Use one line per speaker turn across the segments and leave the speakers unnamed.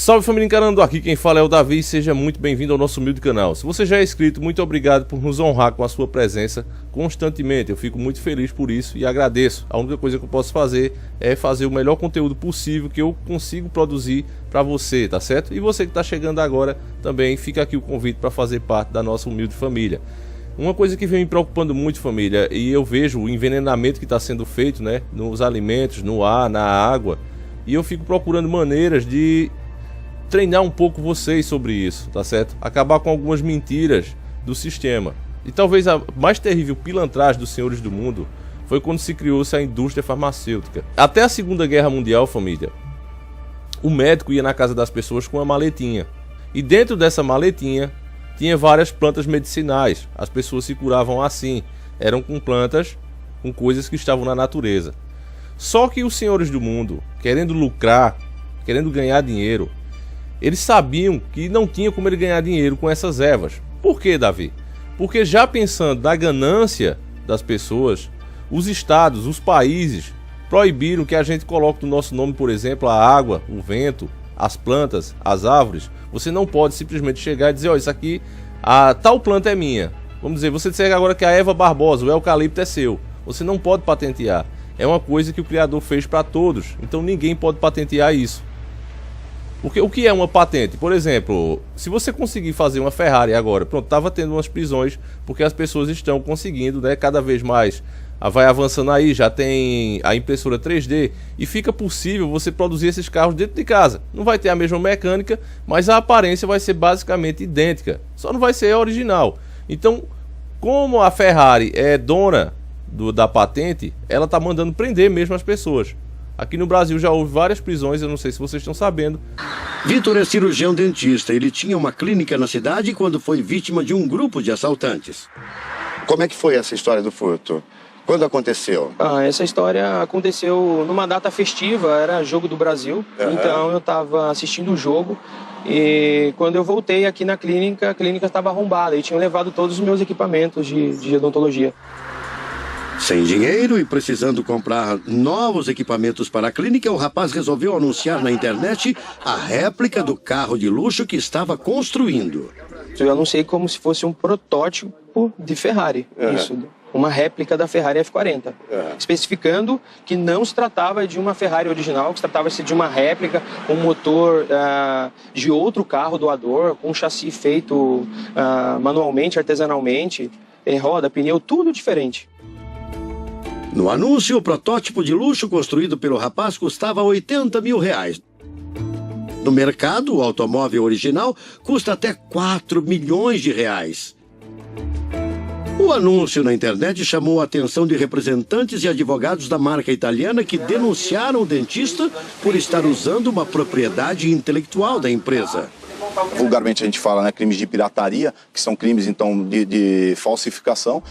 Salve família Encarando, aqui quem fala é o Davi e seja muito bem-vindo ao nosso humilde canal. Se você já é inscrito, muito obrigado por nos honrar com a sua presença constantemente. Eu fico muito feliz por isso e agradeço. A única coisa que eu posso fazer é fazer o melhor conteúdo possível que eu consigo produzir para você, tá certo? E você que está chegando agora, também fica aqui o convite para fazer parte da nossa humilde família. Uma coisa que vem me preocupando muito, família, e eu vejo o envenenamento que está sendo feito, né, nos alimentos, no ar, na água, e eu fico procurando maneiras de treinar um pouco vocês sobre isso, tá certo? Acabar com algumas mentiras do sistema. E talvez a mais terrível pilantragem dos senhores do mundo foi quando se criou-se a indústria farmacêutica. Até a Segunda Guerra Mundial, família, o médico ia na casa das pessoas com uma maletinha. E dentro dessa maletinha tinha várias plantas medicinais. As pessoas se curavam assim. Eram com plantas, com coisas que estavam na natureza. Só que os senhores do mundo, querendo lucrar, querendo ganhar dinheiro, eles sabiam que não tinha como ele ganhar dinheiro com essas ervas. Por quê, Davi? Porque já pensando na ganância das pessoas, os estados, os países, proibiram que a gente coloque no nosso nome, por exemplo, a água, o vento, as plantas, as árvores. Você não pode simplesmente chegar e dizer, ó, isso aqui, a tal planta é minha. Vamos dizer, você disser agora que a erva barbosa, o eucalipto é seu. Você não pode patentear. É uma coisa que o Criador fez para todos. Então ninguém pode patentear isso. Porque o que é uma patente? Por exemplo, se você conseguir fazer uma Ferrari agora, pronto, estava tendo umas prisões porque as pessoas estão conseguindo, né, cada vez mais, vai avançando aí, já tem a impressora 3D e fica possível você produzir esses carros dentro de casa. Não vai ter a mesma mecânica, mas a aparência vai ser basicamente idêntica, só não vai ser original. Então, como a Ferrari é dona da patente, ela está mandando prender mesmo as pessoas. Aqui no Brasil já houve várias prisões, eu não sei se vocês estão sabendo.
Vitor é cirurgião dentista. Ele tinha uma clínica na cidade quando foi vítima de um grupo de assaltantes.
Como é que foi essa história do furto? Quando aconteceu?
Essa história aconteceu numa data festiva, era Jogo do Brasil. Então eu estava assistindo o jogo e quando eu voltei aqui na clínica, a clínica estava arrombada e tinham levado todos os meus equipamentos de odontologia.
Sem dinheiro e precisando comprar novos equipamentos para a clínica, o rapaz resolveu anunciar na internet a réplica do carro de luxo que estava construindo.
Eu anunciei como se fosse um protótipo de Ferrari, isso, uma réplica da Ferrari F40, especificando que não se tratava de uma Ferrari original, que se tratava-se de uma réplica, um motor de outro carro doador, com um chassi feito manualmente, artesanalmente, roda, pneu, tudo diferente.
No anúncio, o protótipo de luxo construído pelo rapaz custava R$80 mil. No mercado, o automóvel original custa até R$4 milhões. O anúncio na internet chamou a atenção de representantes e advogados da marca italiana que denunciaram o dentista por estar usando uma propriedade intelectual da empresa.
Vulgarmente a gente fala, né, crimes de pirataria, que são crimes então de falsificação.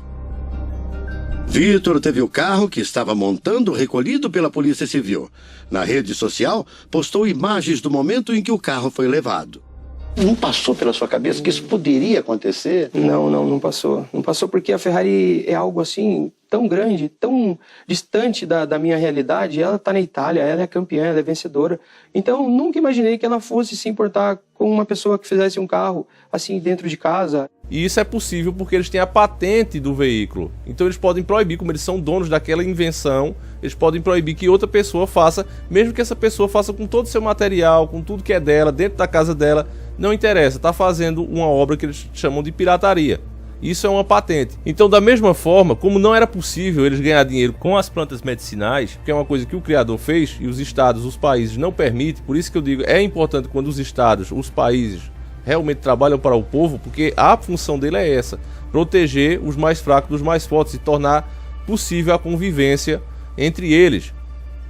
Vitor teve o carro que estava montando recolhido pela Polícia Civil. Na rede social, postou imagens do momento em que o carro foi levado.
Não passou pela sua cabeça que isso poderia acontecer?
Não passou. Não passou porque a Ferrari é algo assim tão grande, tão distante da minha realidade. Ela está na Itália, ela é campeã, ela é vencedora. Então, nunca imaginei que ela fosse se importar com uma pessoa que fizesse um carro assim dentro de casa.
E isso é possível porque eles têm a patente do veículo. Então eles podem proibir, como eles são donos daquela invenção, eles podem proibir que outra pessoa faça, mesmo que essa pessoa faça com todo o seu material, com tudo que é dela, dentro da casa dela, não interessa, está fazendo uma obra que eles chamam de pirataria. Isso é uma patente. Então, da mesma forma, como não era possível eles ganhar dinheiro com as plantas medicinais, que é uma coisa que o Criador fez e os estados, os países não permitem, por isso que eu digo, é importante quando os estados, os países realmente trabalham para o povo, porque a função dele é essa, proteger os mais fracos dos mais fortes e tornar possível a convivência entre eles.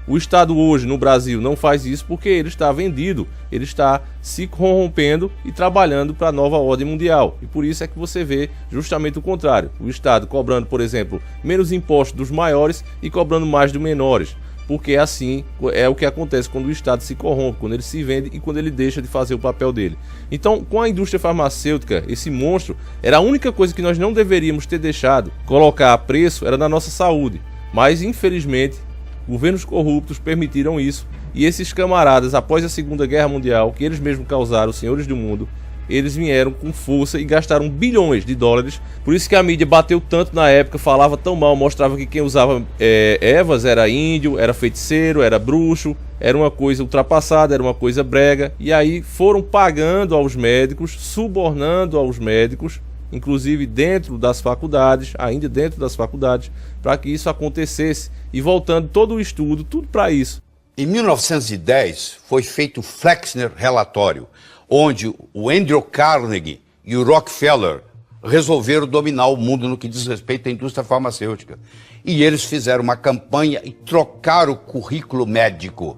O Estado hoje no Brasil não faz isso porque ele está vendido, ele está se corrompendo e trabalhando para a nova ordem mundial. E por isso é que você vê justamente o contrário. O Estado cobrando, por exemplo, menos impostos dos maiores e cobrando mais dos menores. Porque assim é o que acontece quando o Estado se corrompe, quando ele se vende e quando ele deixa de fazer o papel dele. Então, com a indústria farmacêutica, esse monstro, era a única coisa que nós não deveríamos ter deixado colocar a preço, era na nossa saúde. Mas, infelizmente, Governos corruptos permitiram isso, e esses camaradas, após a Segunda Guerra Mundial, que eles mesmos causaram, os senhores do mundo, eles vieram com força e gastaram bilhões de dólares. Por isso que a mídia bateu tanto na época, falava tão mal, mostrava que quem usava ervas era índio, era feiticeiro, era bruxo, era uma coisa ultrapassada, era uma coisa brega. E aí foram pagando aos médicos, subornando aos médicos, inclusive dentro das faculdades, ainda dentro das faculdades, para que isso acontecesse, e voltando todo o estudo, tudo para isso.
Em 1910 foi feito o Flexner Relatório, onde o Andrew Carnegie e o Rockefeller resolveram dominar o mundo no que diz respeito à indústria farmacêutica. E eles fizeram uma campanha e trocaram o currículo médico.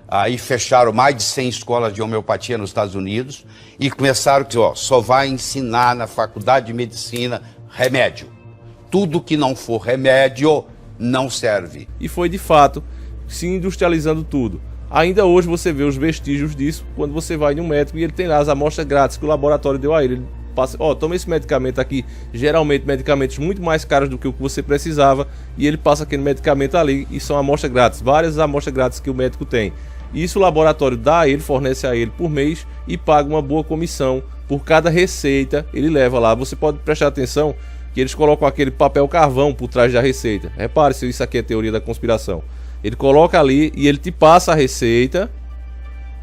Aí fecharam mais de 100 escolas de homeopatia nos Estados Unidos e começaram a dizer, ó, só vai ensinar na faculdade de medicina remédio. Tudo que não for remédio não serve.
E foi de fato se industrializando tudo. Ainda hoje você vê os vestígios disso quando você vai em um médico e ele tem lá as amostras grátis que o laboratório deu a ele. Ele passa, ó, toma esse medicamento aqui, geralmente medicamentos muito mais caros do que o que você precisava, e ele passa aquele medicamento ali e são amostras grátis, várias amostras grátis que o médico tem. Isso o laboratório dá a ele, fornece a ele por mês e paga uma boa comissão por cada receita, ele leva lá. Você pode prestar atenção que eles colocam aquele papel carvão por trás da receita. Repare se isso aqui é teoria da conspiração. Ele coloca ali e ele te passa a receita,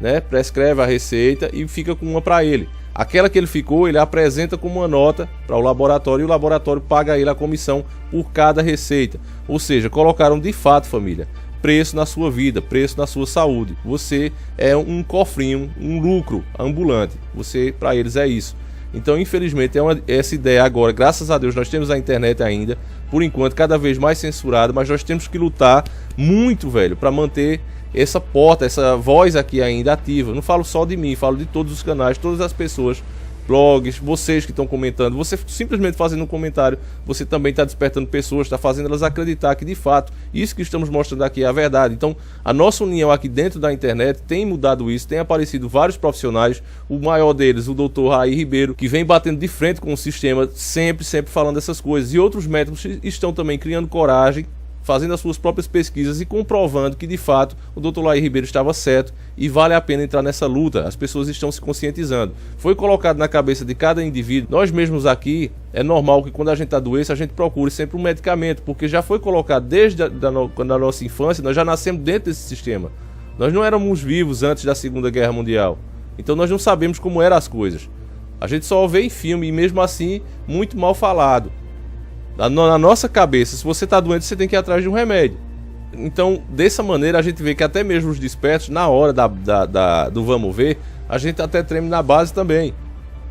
né? Prescreve a receita e fica com uma para ele. Aquela que ele ficou, ele apresenta como uma nota para o laboratório e o laboratório paga a ele a comissão por cada receita. Ou seja, colocaram de fato, família, preço na sua vida, preço na sua saúde. Você é um cofrinho, um lucro ambulante. Você, para eles, é isso. Então, infelizmente, essa ideia agora, graças a Deus, nós temos a internet ainda, por enquanto, cada vez mais censurada, mas nós temos que lutar muito, velho, para manter essa porta, essa voz aqui ainda ativa. Não falo só de mim, falo de todos os canais, todas as pessoas, blogs, vocês que estão comentando. Você simplesmente fazendo um comentário, você também está despertando pessoas, está fazendo elas acreditar que de fato isso que estamos mostrando aqui é a verdade. Então a nossa união aqui dentro da internet tem mudado isso, tem aparecido vários profissionais, o maior deles, o Dr. Raí Ribeiro, que vem batendo de frente com o sistema, sempre falando essas coisas, e outros médicos estão também criando coragem, fazendo as suas próprias pesquisas e comprovando que de fato o Dr. Laí Ribeiro estava certo e vale a pena entrar nessa luta. As pessoas estão se conscientizando. Foi colocado na cabeça de cada indivíduo. Nós mesmos aqui, é normal que quando a gente está doente, a gente procure sempre um medicamento, porque já foi colocado desde a nossa infância, nós já nascemos dentro desse sistema. Nós não éramos vivos antes da Segunda Guerra Mundial. Então nós não sabemos como eram as coisas. A gente só vê em filme e mesmo assim muito mal falado. Na nossa cabeça, se você está doente, você tem que ir atrás de um remédio. Então, dessa maneira, a gente vê que até mesmo os despertos, na hora do vamos ver, a gente até treme na base também.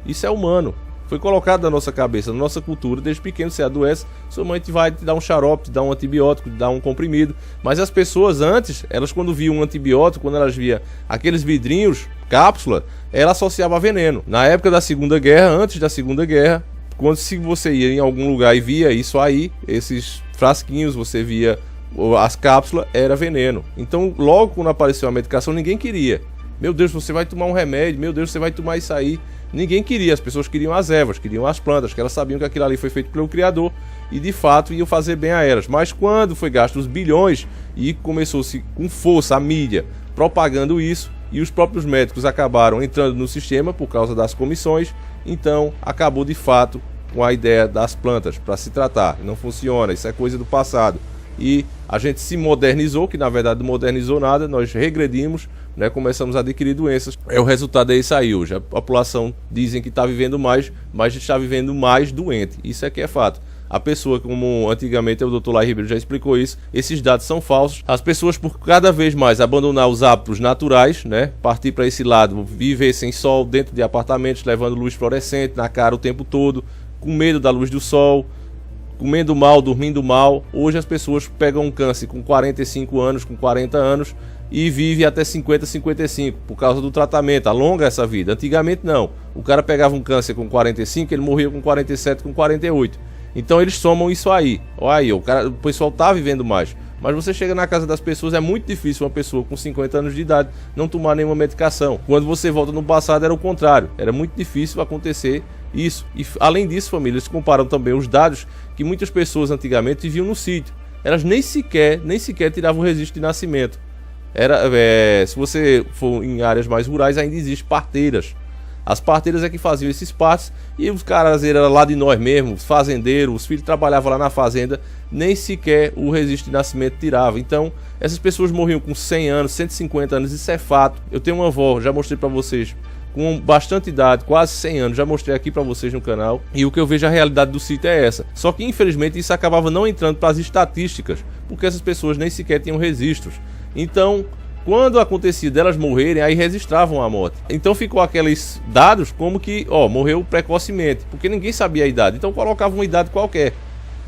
Isso é humano. Foi colocado na nossa cabeça, na nossa cultura. Desde pequeno você adoece, sua mãe vai te dar um xarope, te dar um antibiótico, te dar um comprimido. Mas as pessoas antes, elas quando viam um antibiótico, quando elas viam aqueles vidrinhos, cápsula, ela associava a veneno. Na época da Segunda Guerra, antes da Segunda Guerra, quando se você ia em algum lugar e via isso aí, esses frasquinhos, você via as cápsulas, era veneno. Então logo quando apareceu a medicação, ninguém queria. Meu Deus, você vai tomar um remédio, meu Deus, você vai tomar isso aí. Ninguém queria, as pessoas queriam as ervas, queriam as plantas, que elas sabiam que aquilo ali foi feito pelo Criador e de fato iam fazer bem a elas. Mas quando foi gasto os bilhões e começou-se com força a mídia propagando isso, e os próprios médicos acabaram entrando no sistema por causa das comissões, então acabou de fato com a ideia das plantas para se tratar. Não funciona, isso é coisa do passado. E a gente se modernizou, que na verdade não modernizou nada, nós regredimos, né, começamos a adquirir doenças. O resultado é isso aí hoje. A população dizem que está vivendo mais, mas está vivendo mais doente. Isso é que é fato. A pessoa, como antigamente o Dr. Laí Ribeiro já explicou isso, esses dados são falsos. As pessoas, por cada vez mais abandonar os hábitos naturais, né, partir para esse lado, viver sem sol, dentro de apartamentos, levando luz fluorescente na cara o tempo todo, com medo da luz do sol, comendo mal, dormindo mal. Hoje as pessoas pegam um câncer com 45 anos, com 40 anos e vivem até 50, 55 por causa do tratamento, alonga essa vida. Antigamente não, o cara pegava um câncer com 45, ele morria com 47, com 48. Então eles somam isso aí. Olha aí, o pessoal tá vivendo mais. Mas você chega na casa das pessoas, é muito difícil uma pessoa com 50 anos de idade não tomar nenhuma medicação. Quando você volta no passado era o contrário, era muito difícil acontecer isso. E além disso, família, eles comparam também os dados que muitas pessoas antigamente viviam no sítio. elas nem sequer tiravam o registro de nascimento. Se você for em áreas mais rurais, ainda existem parteiras. As parteiras é que faziam esses partos, e os caras eram lá de nós mesmo, fazendeiros, os filhos trabalhavam lá na fazenda, nem sequer o registro de nascimento tirava. Então, essas pessoas morriam com 100 anos, 150 anos, isso é fato. Eu tenho uma avó, já mostrei pra vocês, com bastante idade, quase 100 anos, já mostrei aqui pra vocês no canal, e o que eu vejo a realidade do sítio é essa. Só que infelizmente isso acabava não entrando para as estatísticas, porque essas pessoas nem sequer tinham registros. Então, quando acontecia delas morrerem, aí registravam a morte. Então ficou aqueles dados como que, morreu precocemente, porque ninguém sabia a idade, então colocavam uma idade qualquer.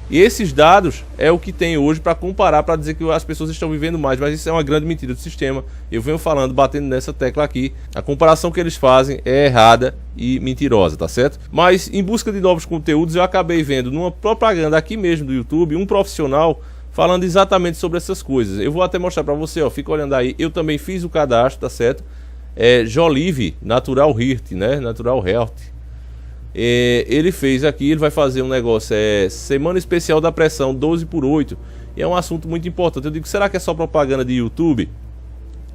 E esses dados é o que tem hoje para comparar, para dizer que as pessoas estão vivendo mais, mas isso é uma grande mentira do sistema. Eu venho falando, batendo nessa tecla aqui. A comparação que eles fazem é errada e mentirosa, tá certo? Mas em busca de novos conteúdos, eu acabei vendo numa propaganda aqui mesmo do YouTube, um profissional falando exatamente sobre essas coisas. Eu vou até mostrar para você, fica olhando aí. Eu também fiz o cadastro, tá certo? Jolive Natural Health, né? Natural Health. Ele fez aqui, ele vai fazer um negócio, Semana Especial da Pressão 12/8, e é um assunto muito importante. Eu digo, será que é só propaganda de YouTube?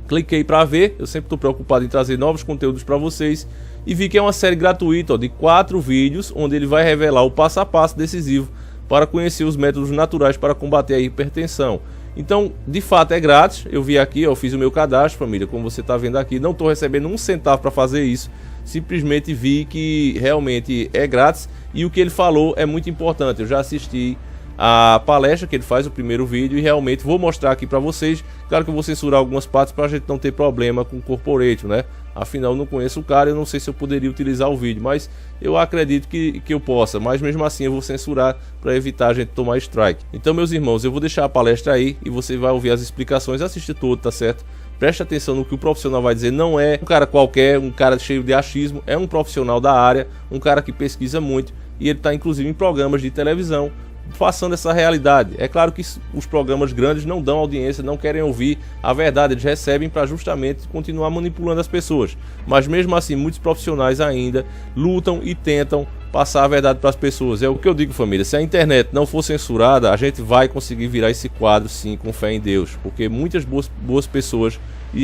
Cliquei para ver, eu sempre estou preocupado em trazer novos conteúdos para vocês, e vi que é uma série gratuita, de 4 vídeos, onde ele vai revelar o passo a passo decisivo para conhecer os métodos naturais para combater a hipertensão. Então, de fato é grátis. Eu vi aqui, eu fiz o meu cadastro, família, como você está vendo aqui, não estou recebendo um centavo para fazer isso. Simplesmente vi que realmente é grátis, e o que ele falou é muito importante. Eu já assisti a palestra que ele faz, o primeiro vídeo, e realmente vou mostrar aqui para vocês. Claro que eu vou censurar algumas partes para a gente não ter problema com o corporate, né? Afinal, eu não conheço o cara, eu não sei se eu poderia utilizar o vídeo, mas eu acredito que eu possa. Mas mesmo assim eu vou censurar para evitar a gente tomar strike. Então, meus irmãos, eu vou deixar a palestra aí e você vai ouvir as explicações, assiste todo, tá certo? Preste atenção no que o profissional vai dizer, não é um cara qualquer, um cara cheio de achismo, é um profissional da área, um cara que pesquisa muito, e ele está inclusive em programas de televisão, passando essa realidade. É claro que os programas grandes não dão audiência, não querem ouvir a verdade, eles recebem para justamente continuar manipulando as pessoas. Mas mesmo assim, muitos profissionais ainda lutam e tentam passar a verdade para as pessoas. É o que eu digo, família, se a internet não for censurada, a gente vai conseguir virar esse quadro sim, com fé em Deus, porque muitas boas pessoas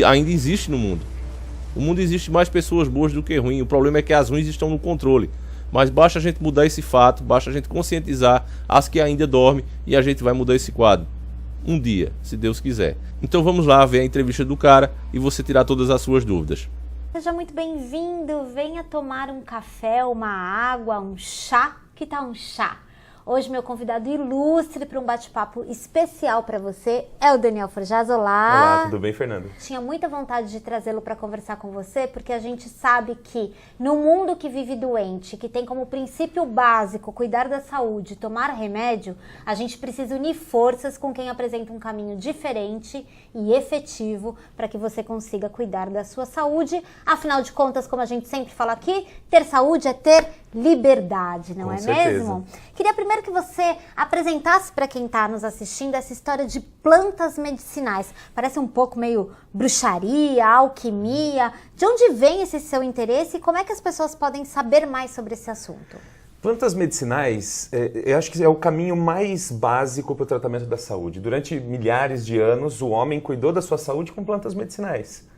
ainda existem no mundo. O mundo existe mais pessoas boas do que ruins, o problema é que as ruins estão no controle. Mas basta a gente mudar esse fato, basta a gente conscientizar as que ainda dormem, e a gente vai mudar esse quadro um dia, se Deus quiser. Então vamos lá ver a entrevista do cara e você tirar todas as suas dúvidas.
Seja muito bem-vindo, venha tomar um café, uma água, um chá. Que tal um chá? Hoje meu convidado ilustre para um bate-papo especial para você é o Daniel Forjaz. Olá!
Olá, tudo bem, Fernanda?
Tinha muita vontade de trazê-lo para conversar com você, porque a gente sabe que no mundo que vive doente, que tem como princípio básico cuidar da saúde, tomar remédio, a gente precisa unir forças com quem apresenta um caminho diferente e efetivo para que você consiga cuidar da sua saúde. Afinal de contas, como a gente sempre fala aqui, ter saúde é ter liberdade, não é mesmo? Queria primeiro que você apresentasse para quem está nos assistindo essa história de plantas medicinais. Parece um pouco meio bruxaria, alquimia. De onde vem esse seu interesse e como é que as pessoas podem saber mais sobre esse assunto?
Plantas medicinais, eu acho que é o caminho mais básico para o tratamento da saúde. Durante milhares de anos, o homem cuidou da sua saúde com plantas medicinais.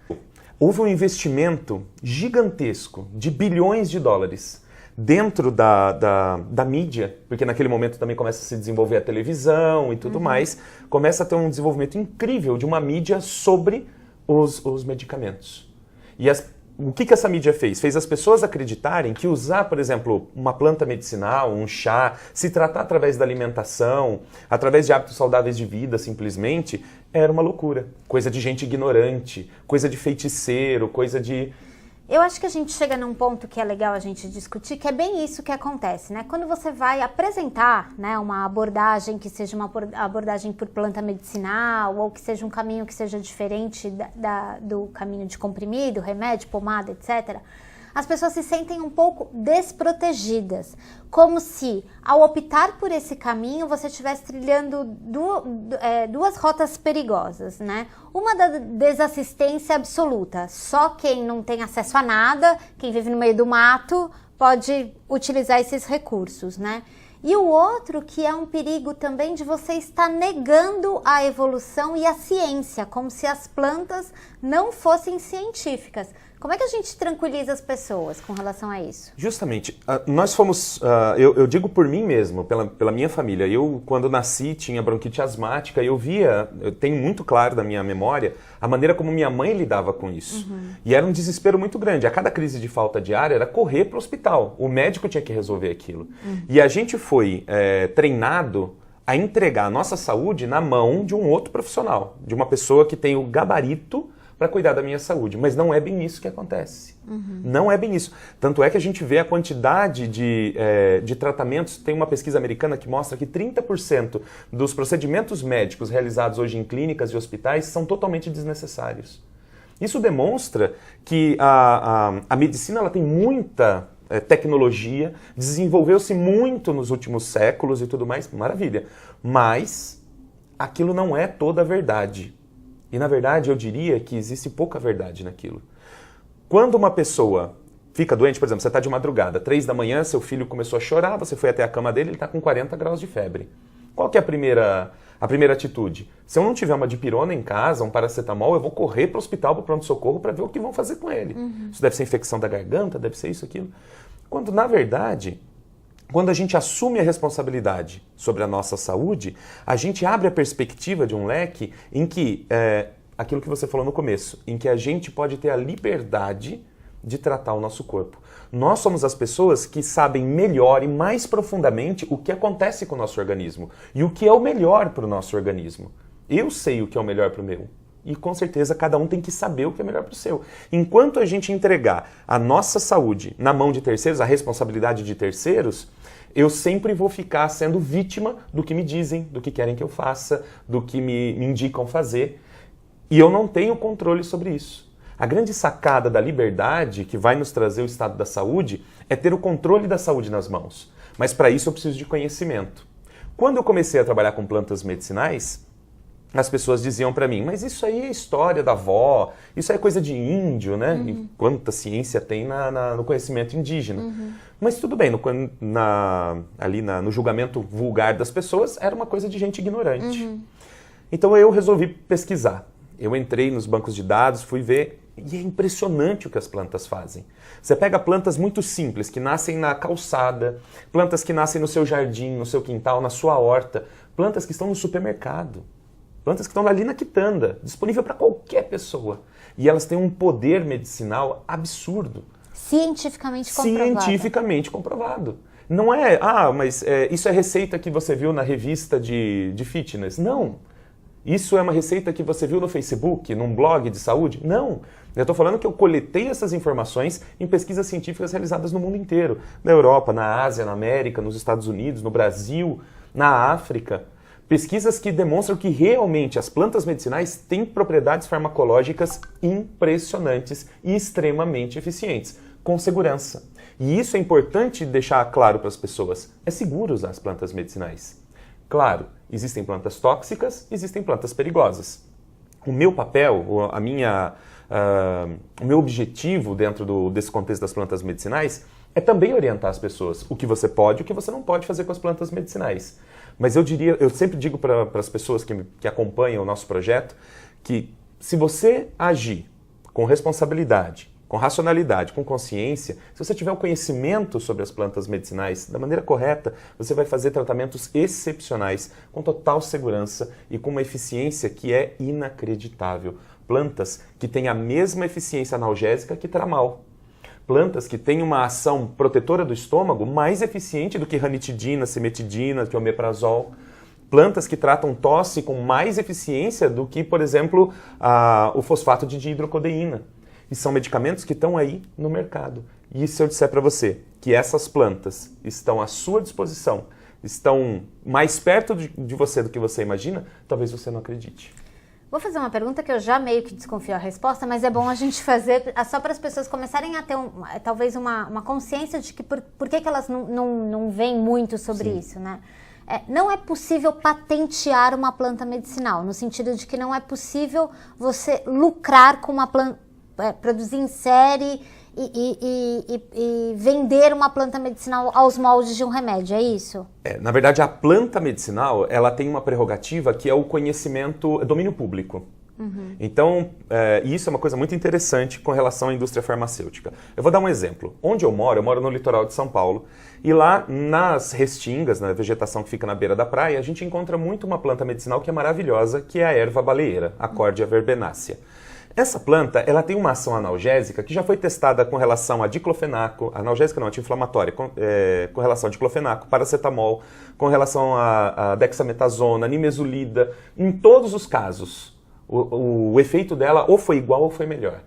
Houve um investimento gigantesco de bilhões de dólares dentro da mídia, porque naquele momento também começa a se desenvolver a televisão e tudo mais, começa a ter um desenvolvimento incrível de uma mídia sobre os medicamentos. E o que essa mídia fez? Fez as pessoas acreditarem que usar, por exemplo, uma planta medicinal, um chá, se tratar através da alimentação, através de hábitos saudáveis de vida, simplesmente, era uma loucura. Coisa de gente ignorante, coisa de feiticeiro, coisa de...
Eu acho que a gente chega num ponto que é legal a gente discutir, que é bem isso que acontece, né? Quando você vai apresentar, né, uma abordagem que seja uma abordagem por planta medicinal, ou que seja um caminho que seja diferente do caminho de comprimido, remédio, pomada, etc., as pessoas se sentem um pouco desprotegidas, como se, ao optar por esse caminho, você estivesse trilhando duas rotas perigosas, né? Uma da desassistência absoluta, só quem não tem acesso a nada, quem vive no meio do mato, pode utilizar esses recursos, né? E o outro que é um perigo também de você estar negando a evolução e a ciência, como se as plantas não fossem científicas. Como é que a gente tranquiliza as pessoas com relação a isso?
Justamente, nós fomos, eu digo por mim mesmo, pela minha família. Eu, quando nasci, tinha bronquite asmática e eu tenho muito claro da minha memória a maneira como minha mãe lidava com isso. E era um desespero muito grande. A cada crise de falta de ar era correr para o hospital. O médico tinha que resolver aquilo. E a gente foi treinado a entregar a nossa saúde na mão de um outro profissional, de uma pessoa que tem o gabarito para cuidar da minha saúde, mas não é bem isso que acontece. Não é bem isso. Tanto é que a gente vê a quantidade de tratamentos. Tem uma pesquisa americana que mostra que 30% dos procedimentos médicos realizados hoje em clínicas e hospitais são totalmente desnecessários. Isso demonstra que a medicina ela tem muita tecnologia, desenvolveu-se muito nos últimos séculos e tudo mais, maravilha. Mas aquilo não é toda a verdade. E, na verdade, eu diria que existe pouca verdade naquilo. Quando uma pessoa fica doente, por exemplo, você está de madrugada, 3 da manhã, seu filho começou a chorar, você foi até a cama dele, ele está com 40 graus de febre. Qual que é a primeira atitude? Se eu não tiver uma dipirona em casa, um paracetamol, eu vou correr para o hospital, para o pronto-socorro, para ver o que vão fazer com ele. Isso deve ser infecção da garganta, deve ser isso, aquilo. Quando, na verdade, quando a gente assume a responsabilidade sobre a nossa saúde, a gente abre a perspectiva de um leque em que, aquilo que você falou no começo, em que a gente pode ter a liberdade de tratar o nosso corpo. Nós somos as pessoas que sabem melhor e mais profundamente o que acontece com o nosso organismo e o que é o melhor para o nosso organismo. Eu sei o que é o melhor para o meu. E com certeza cada um tem que saber o que é melhor para o seu. Enquanto a gente entregar a nossa saúde na mão de terceiros, a responsabilidade de terceiros, eu sempre vou ficar sendo vítima do que me dizem, do que querem que eu faça, do que me indicam fazer. E eu não tenho controle sobre isso. A grande sacada da liberdade que vai nos trazer o estado da saúde é ter o controle da saúde nas mãos. Mas para isso eu preciso de conhecimento. Quando eu comecei a trabalhar com plantas medicinais, as pessoas diziam para mim, mas isso aí é história da avó, isso aí é coisa de índio, né? E quanta ciência tem no conhecimento indígena. Mas tudo bem, no julgamento vulgar das pessoas, era uma coisa de gente ignorante. Então eu resolvi pesquisar. Eu entrei nos bancos de dados, fui ver, e é impressionante o que as plantas fazem. Você pega plantas muito simples, que nascem na calçada, plantas que nascem no seu jardim, no seu quintal, na sua horta, plantas que estão no supermercado. Plantas que estão ali na quitanda, disponível para qualquer pessoa. E elas têm um poder medicinal absurdo.
Cientificamente comprovado.
Cientificamente comprovado. Não é, mas isso é receita que você viu na revista de fitness. Não. Isso é uma receita que você viu no Facebook, num blog de saúde? Não. Eu estou falando que eu coletei essas informações em pesquisas científicas realizadas no mundo inteiro. Na Europa, na Ásia, na América, nos Estados Unidos, no Brasil, na África. Pesquisas que demonstram que realmente as plantas medicinais têm propriedades farmacológicas impressionantes e extremamente eficientes, com segurança. E isso é importante deixar claro para as pessoas. É seguro usar as plantas medicinais. Claro, existem plantas tóxicas, existem plantas perigosas. O meu papel, o meu objetivo dentro desse contexto das plantas medicinais é também orientar as pessoas o que você pode e o que você não pode fazer com as plantas medicinais. Mas eu sempre digo para as pessoas que acompanham o nosso projeto que se você agir com responsabilidade, com racionalidade, com consciência, se você tiver o conhecimento sobre as plantas medicinais da maneira correta, você vai fazer tratamentos excepcionais, com total segurança e com uma eficiência que é inacreditável. Plantas que têm a mesma eficiência analgésica que tramal. Plantas que têm uma ação protetora do estômago mais eficiente do que ranitidina, cimetidina, que omeprazol. Plantas que tratam tosse com mais eficiência do que, por exemplo, o fosfato de dihidrocodeína. E são medicamentos que estão aí no mercado. E se eu disser para você que essas plantas estão à sua disposição, estão mais perto de você do que você imagina, talvez você não acredite.
Vou fazer uma pergunta que eu já meio que desconfio a resposta, mas é bom a gente fazer só para as pessoas começarem a ter talvez uma consciência de que por que elas não veem muito sobre isso, né? Não é possível patentear uma planta medicinal, no sentido de que não é possível você lucrar com uma planta, produzir em série e vender uma planta medicinal aos moldes de um remédio, é isso?
Na verdade, a planta medicinal, ela tem uma prerrogativa que é o conhecimento, domínio público. Então, isso é uma coisa muito interessante com relação à indústria farmacêutica. Eu vou dar um exemplo. Onde eu moro no litoral de São Paulo, e lá nas restingas, na vegetação que fica na beira da praia, a gente encontra muito uma planta medicinal que é maravilhosa, que é a erva baleeira, a Cordia verbenácea. Essa planta, ela tem uma ação analgésica que já foi testada com relação a diclofenaco, analgésica não, anti-inflamatória, com relação a diclofenaco, paracetamol, com relação a dexametasona, nimesulida. Em todos os casos, o efeito dela ou foi igual ou foi melhor.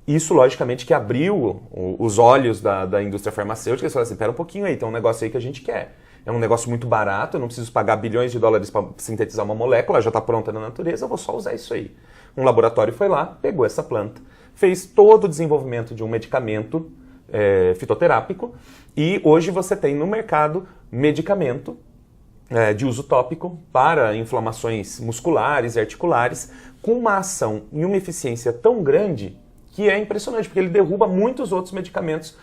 Isso, logicamente, que abriu os olhos da indústria farmacêutica. Eles falaram assim, pera um pouquinho aí, tem um negócio aí que a gente quer. É um negócio muito barato, eu não preciso pagar bilhões de dólares para sintetizar uma molécula, já está pronta na natureza, eu vou só usar isso aí. Um laboratório foi lá, pegou essa planta, fez todo o desenvolvimento de um medicamento fitoterápico e hoje você tem no mercado medicamento de uso tópico para inflamações musculares e articulares com uma ação e uma eficiência tão grande que é impressionante, porque ele derruba muitos outros medicamentos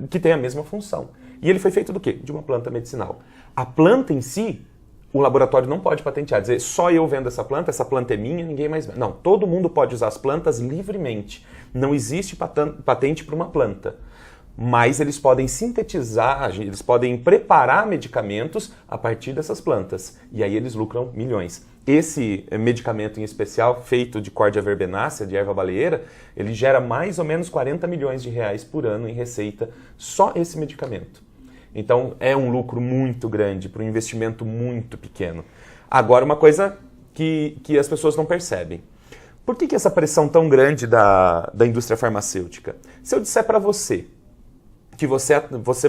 que têm a mesma função. E ele foi feito do quê? De uma planta medicinal. A planta em si, o laboratório não pode patentear, dizer só eu vendo essa planta é minha, ninguém mais vende. Não, todo mundo pode usar as plantas livremente. Não existe patente para uma planta. Mas eles podem sintetizar, eles podem preparar medicamentos a partir dessas plantas. E aí eles lucram milhões. Esse medicamento em especial, feito de Cordia verbenácea, de erva baleeira, ele gera mais ou menos 40 milhões de reais por ano em receita, só esse medicamento. Então é um lucro muito grande para um investimento muito pequeno. Agora, uma coisa que as pessoas não percebem. Por que essa pressão tão grande da indústria farmacêutica? Se eu disser para você que você,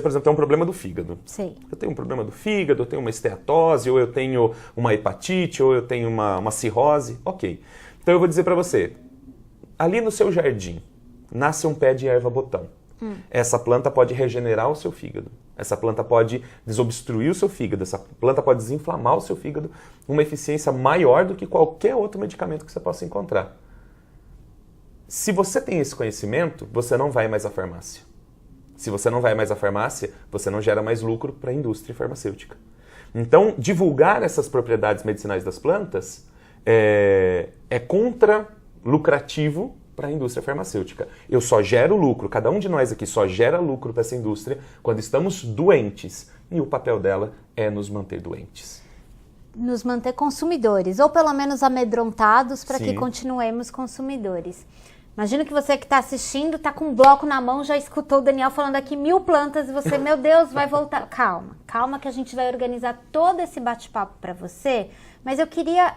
por exemplo, tem um problema do fígado.
Sim.
Eu tenho um problema do fígado, eu tenho uma esteatose, ou eu tenho uma hepatite, ou eu tenho uma cirrose. Ok. Então eu vou dizer para você, ali no seu jardim nasce um pé de erva-botão. Essa planta pode regenerar o seu fígado. Essa planta pode desobstruir o seu fígado. Essa planta pode desinflamar o seu fígado. Uma eficiência maior do que qualquer outro medicamento que você possa encontrar. Se você tem esse conhecimento, você não vai mais à farmácia. Se você não vai mais à farmácia, você não gera mais lucro para a indústria farmacêutica. Então, divulgar essas propriedades medicinais das plantas é contra-lucrativo para a indústria farmacêutica. Eu só gero lucro, cada um de nós aqui só gera lucro para essa indústria quando estamos doentes. E o papel dela é nos manter doentes.
Nos manter consumidores, ou pelo menos amedrontados para que
Sim.
continuemos consumidores. Imagina que você que está assistindo, está com um bloco na mão, já escutou o Daniel falando aqui 1000 plantas e você, meu Deus, vai voltar. Calma que a gente vai organizar todo esse bate-papo para você. Mas eu queria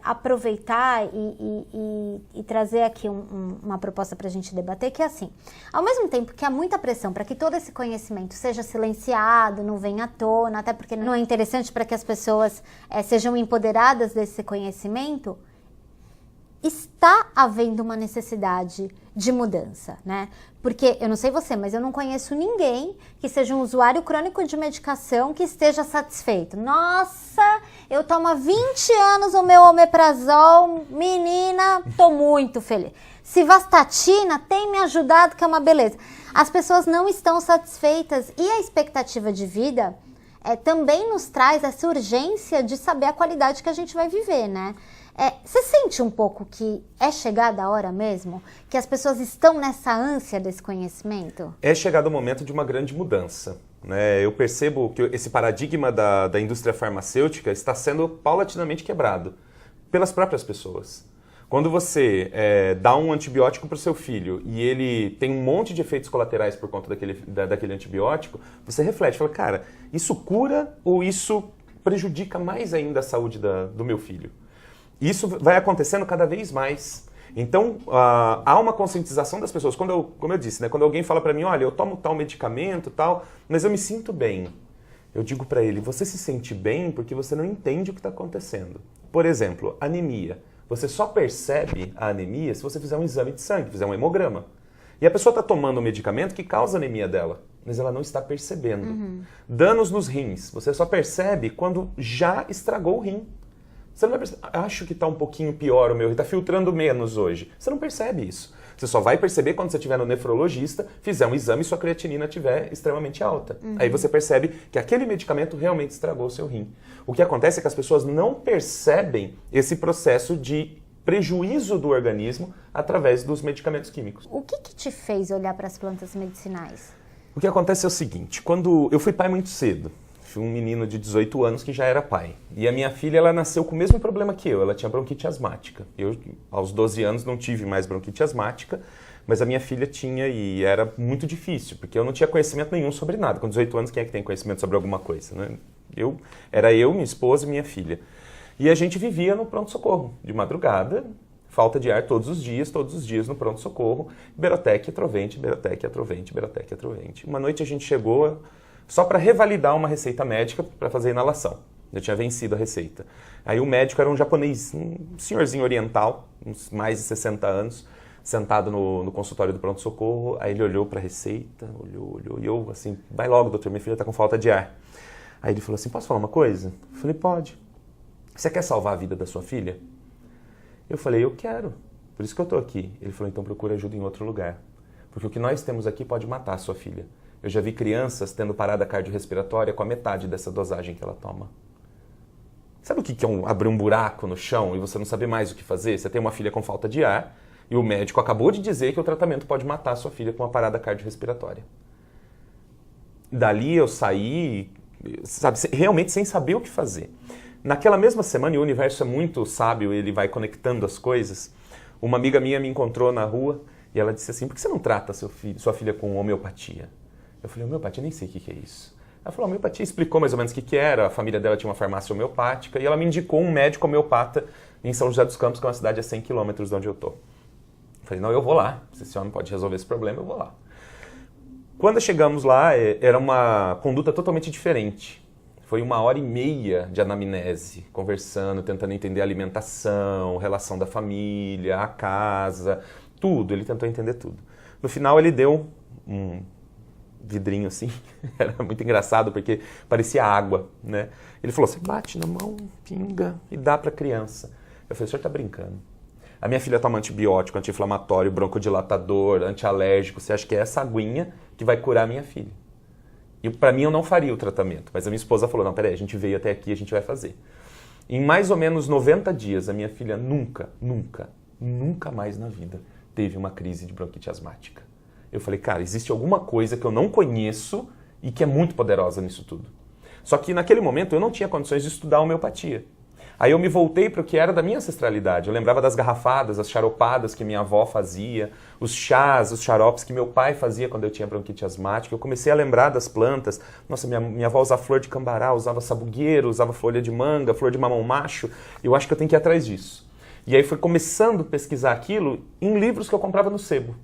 aproveitar e trazer aqui uma proposta para a gente debater, que é assim, ao mesmo tempo que há muita pressão para que todo esse conhecimento seja silenciado, não venha à tona, até porque não é interessante para que as pessoas sejam empoderadas desse conhecimento, está havendo uma necessidade de mudança, né? Porque, eu não sei você, mas eu não conheço ninguém que seja um usuário crônico de medicação que esteja satisfeito. Nossa, eu tomo há 20 anos o meu omeprazol, menina, tô muito feliz. Civastatina tem me ajudado, que é uma beleza. As pessoas não estão satisfeitas e a expectativa de vida também nos traz essa urgência de saber a qualidade que a gente vai viver, né? Você sente um pouco que é chegada a hora mesmo? Que as pessoas estão nessa ânsia desse conhecimento?
É chegado o momento de uma grande mudança, né? Eu percebo que esse paradigma da indústria farmacêutica está sendo paulatinamente quebrado pelas próprias pessoas. Quando você dá um antibiótico para o seu filho e ele tem um monte de efeitos colaterais por conta daquele antibiótico, você reflete, fala, cara, isso cura ou isso prejudica mais ainda a saúde do meu filho? Isso vai acontecendo cada vez mais. Então, há uma conscientização das pessoas. Como eu disse, né, quando alguém fala para mim, olha, eu tomo tal medicamento, tal, mas eu me sinto bem. Eu digo para ele, você se sente bem porque você não entende o que está acontecendo. Por exemplo, anemia. Você só percebe a anemia se você fizer um exame de sangue, fizer um hemograma. E a pessoa está tomando um medicamento que causa anemia dela, mas ela não está percebendo. Danos nos rins. Você só percebe quando já estragou o rim. Você não vai perceber, acho que está um pouquinho pior o meu, está filtrando menos hoje. Você não percebe isso. Você só vai perceber quando você estiver no nefrologista, fizer um exame e sua creatinina estiver extremamente alta. Aí você percebe que aquele medicamento realmente estragou o seu rim. O que acontece é que as pessoas não percebem esse processo de prejuízo do organismo através dos medicamentos químicos.
O que te fez olhar para as plantas medicinais?
O que acontece é o seguinte, quando eu fui pai muito cedo, fui um menino de 18 anos que já era pai. E a minha filha, ela nasceu com o mesmo problema que eu, ela tinha bronquite asmática. Eu, aos 12 anos, não tive mais bronquite asmática, mas a minha filha tinha e era muito difícil, porque eu não tinha conhecimento nenhum sobre nada. Com 18 anos, quem é que tem conhecimento sobre alguma coisa, né? Era eu, minha esposa e minha filha. E a gente vivia no pronto-socorro, de madrugada, falta de ar todos os dias no pronto-socorro, Berotec, Atrovente, Berotec, Atrovente, Berotec, Atrovente. Uma noite a gente chegou só para revalidar uma receita médica para fazer inalação. Eu tinha vencido a receita. Aí o médico era um japonês, um senhorzinho oriental, uns mais de 60 anos, sentado no consultório do pronto-socorro. Aí ele olhou para a receita, olhou, e eu assim, vai logo, doutor, minha filha está com falta de ar. Aí ele falou assim, posso falar uma coisa? Eu falei, pode. Você quer salvar a vida da sua filha? Eu falei, eu quero. Por isso que eu estou aqui. Ele falou, então procura ajuda em outro lugar. Porque o que nós temos aqui pode matar a sua filha. Eu já vi crianças tendo parada cardiorrespiratória com a metade dessa dosagem que ela toma. Sabe o que é abrir um buraco no chão e você não saber mais o que fazer? Você tem uma filha com falta de ar e o médico acabou de dizer que o tratamento pode matar a sua filha com uma parada cardiorrespiratória. Dali eu saí, sabe, realmente sem saber o que fazer. Naquela mesma semana, e o universo é muito sábio, ele vai conectando as coisas, uma amiga minha me encontrou na rua e ela disse assim, por que você não trata sua filha com homeopatia? Eu falei, homeopatia, nem sei o que é isso. Ela falou, homeopatia, explicou mais ou menos o que era, a família dela tinha uma farmácia homeopática e ela me indicou um médico homeopata em São José dos Campos, que é uma cidade a 100 quilômetros de onde eu estou. Eu falei, não, eu vou lá, se esse homem pode resolver esse problema, eu vou lá. Quando chegamos lá, era uma conduta totalmente diferente. Foi 1h30 de anamnese, conversando, tentando entender a alimentação, relação da família, a casa, tudo. Ele tentou entender tudo. No final, ele deu um vidrinho assim, era muito engraçado porque parecia água, né? Ele falou, você bate na mão, pinga e dá para a criança. Eu falei, o senhor tá brincando. A minha filha toma antibiótico, anti-inflamatório, broncodilatador, antialérgico. Você acha que é essa aguinha que vai curar a minha filha? E para mim eu não faria o tratamento, mas a minha esposa falou, não, peraí, a gente veio até aqui, a gente vai fazer. Em mais ou menos 90 dias, a minha filha nunca mais na vida teve uma crise de bronquite asmática. Eu falei, cara, existe alguma coisa que eu não conheço e que é muito poderosa nisso tudo. Só que naquele momento eu não tinha condições de estudar homeopatia. Aí eu me voltei para o que era da minha ancestralidade. Eu lembrava das garrafadas, as xaropadas que minha avó fazia, os chás, os xaropes que meu pai fazia quando eu tinha bronquite asmática. Eu comecei a lembrar das plantas. Nossa, minha avó usava flor de cambará, usava sabugueiro, usava folha de manga, flor de mamão macho. Eu acho que eu tenho que ir atrás disso. E aí fui começando a pesquisar aquilo em livros que eu comprava no sebo.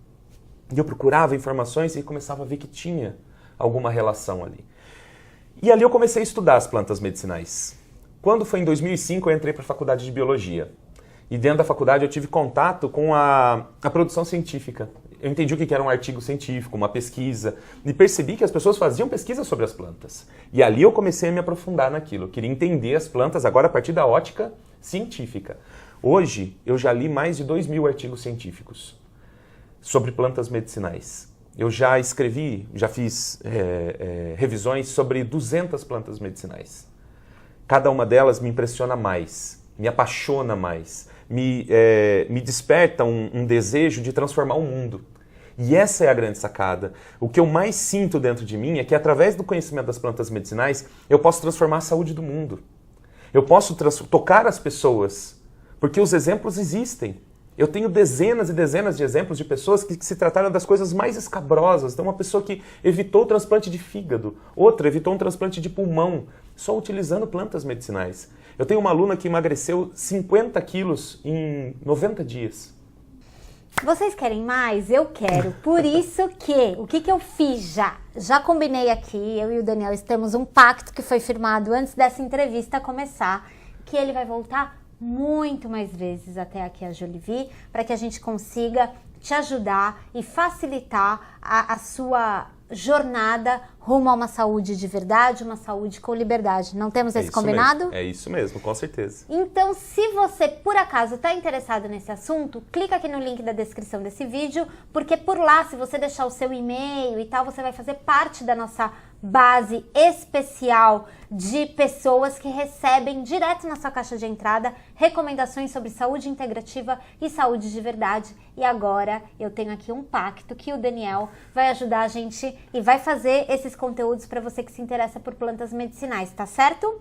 E eu procurava informações e começava a ver que tinha alguma relação ali. E ali eu comecei a estudar as plantas medicinais. Quando foi em 2005, eu entrei para a faculdade de biologia. E dentro da faculdade eu tive contato com a produção científica. Eu entendi o que era um artigo científico, uma pesquisa, e percebi que as pessoas faziam pesquisa sobre as plantas. E ali eu comecei a me aprofundar naquilo. Eu queria entender as plantas agora a partir da ótica científica. Hoje, eu já li mais de 2.000 artigos científicos sobre plantas medicinais. Eu já escrevi, já fiz revisões sobre 200 plantas medicinais. Cada uma delas me impressiona mais, me apaixona mais, me desperta um desejo de transformar o mundo. E essa é a grande sacada. O que eu mais sinto dentro de mim é que através do conhecimento das plantas medicinais, eu posso transformar a saúde do mundo. Eu posso tocar as pessoas, porque os exemplos existem. Eu tenho dezenas e dezenas de exemplos de pessoas que se trataram das coisas mais escabrosas. Então, uma pessoa que evitou o transplante de fígado, outra evitou um transplante de pulmão, só utilizando plantas medicinais. Eu tenho uma aluna que emagreceu 50 quilos em 90 dias.
Vocês querem mais? Eu quero. Por isso que, o que eu fiz já? Já combinei aqui, eu e o Daniel temos um pacto que foi firmado antes dessa entrevista começar, que ele vai voltar muito mais vezes até aqui a Jolivie, para que a gente consiga te ajudar e facilitar a sua jornada rumo a uma saúde de verdade, uma saúde com liberdade. Não temos esse combinado?
É isso mesmo, com certeza.
Então, se você, por acaso, está interessado nesse assunto, clica aqui no link da descrição desse vídeo, porque por lá, se você deixar o seu e-mail e tal, você vai fazer parte da nossa base especial de pessoas que recebem direto na sua caixa de entrada recomendações sobre saúde integrativa e saúde de verdade. E agora eu tenho aqui um pacto que o Daniel vai ajudar a gente e vai fazer esses conteúdos para você que se interessa por plantas medicinais, tá certo?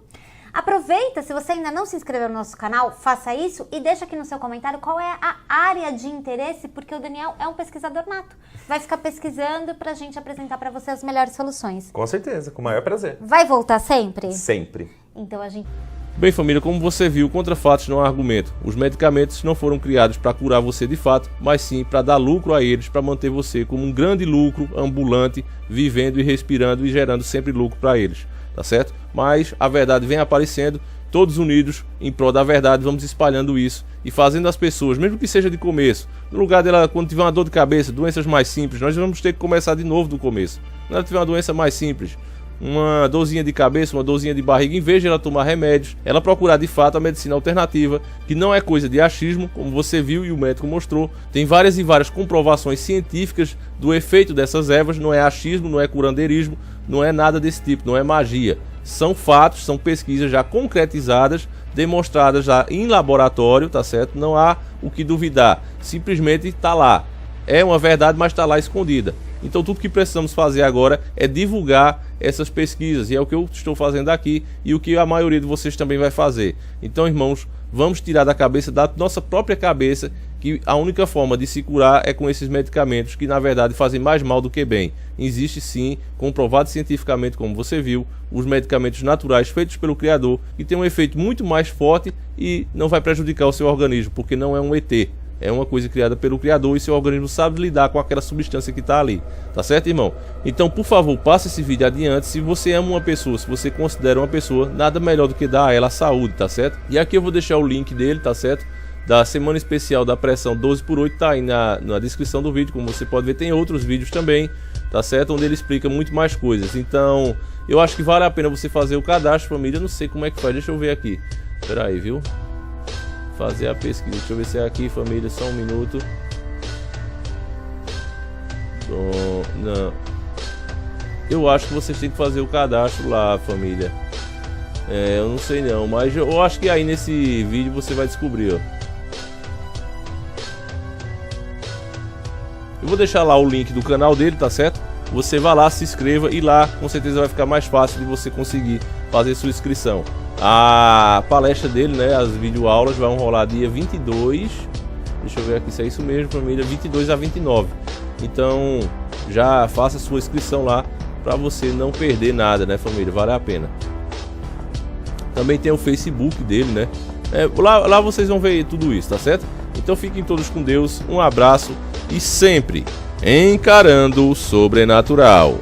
Aproveita, se você ainda não se inscreveu no nosso canal, faça isso e deixa aqui no seu comentário qual é a área de interesse, porque o Daniel é um pesquisador nato. Vai ficar pesquisando pra gente apresentar pra você as melhores soluções.
Com certeza, com o maior prazer.
Vai voltar sempre?
Sempre.
Então a gente...
Bem, família, como você viu, contra fatos não há argumento. Os medicamentos não foram criados para curar você de fato, mas sim para dar lucro a eles, para manter você como um grande lucro ambulante, vivendo e respirando e gerando sempre lucro para eles, tá certo? Mas a verdade vem aparecendo, todos unidos em prol da verdade, vamos espalhando isso e fazendo as pessoas, mesmo que seja de começo, no lugar dela, quando tiver uma dor de cabeça, doenças mais simples, nós vamos ter que começar de novo do começo. Quando ela tiver uma doença mais simples, uma dorzinha de cabeça, uma dorzinha de barriga, em vez de ela tomar remédios, ela procurar de fato a medicina alternativa, que não é coisa de achismo, como você viu e o médico mostrou. Tem várias e várias comprovações científicas do efeito dessas ervas, não é achismo, não é curandeirismo, não é nada desse tipo, não é magia. São fatos, são pesquisas já concretizadas, demonstradas já em laboratório, tá certo? Não há o que duvidar, simplesmente está lá. É uma verdade, mas está lá escondida. Então tudo que precisamos fazer agora é divulgar essas pesquisas, e é o que eu estou fazendo aqui e o que a maioria de vocês também vai fazer. Então, irmãos, vamos tirar da cabeça, da nossa própria cabeça, que a única forma de se curar é com esses medicamentos que na verdade fazem mais mal do que bem. Existe sim, comprovado cientificamente, como você viu, os medicamentos naturais feitos pelo Criador, que tem um efeito muito mais forte e não vai prejudicar o seu organismo, porque não é um ET. É uma coisa criada pelo Criador e seu organismo sabe lidar com aquela substância que está ali. Tá certo, irmão? Então, por favor, passe esse vídeo adiante. Se você ama uma pessoa, se você considera uma pessoa, nada melhor do que dar a ela a saúde, tá certo? E aqui eu vou deixar o link dele, tá certo? Da semana especial da pressão 12/8, tá aí na descrição do vídeo. Como você pode ver, tem outros vídeos também, tá certo? Onde ele explica muito mais coisas. Então, eu acho que vale a pena você fazer o cadastro, família. Eu não sei como é que faz, deixa eu ver aqui. Espera aí, viu? Fazer a pesquisa, deixa eu ver se é aqui, família, só um minuto. Não, eu acho que vocês têm que fazer o cadastro lá, família. Eu não sei não, mas eu acho que aí nesse vídeo você vai descobrir, ó. Eu vou deixar lá o link do canal dele, tá certo? Você vai lá, se inscreva e lá com certeza vai ficar mais fácil de você conseguir fazer sua inscrição. A palestra dele, né, as videoaulas vão rolar dia 22, deixa eu ver aqui se é isso mesmo, família, 22 a 29. Então já faça sua inscrição lá para você não perder nada, né, família, vale a pena. Também tem o Facebook dele, né, lá vocês vão ver tudo isso, tá certo? Então fiquem todos com Deus, um abraço e sempre encarando o sobrenatural.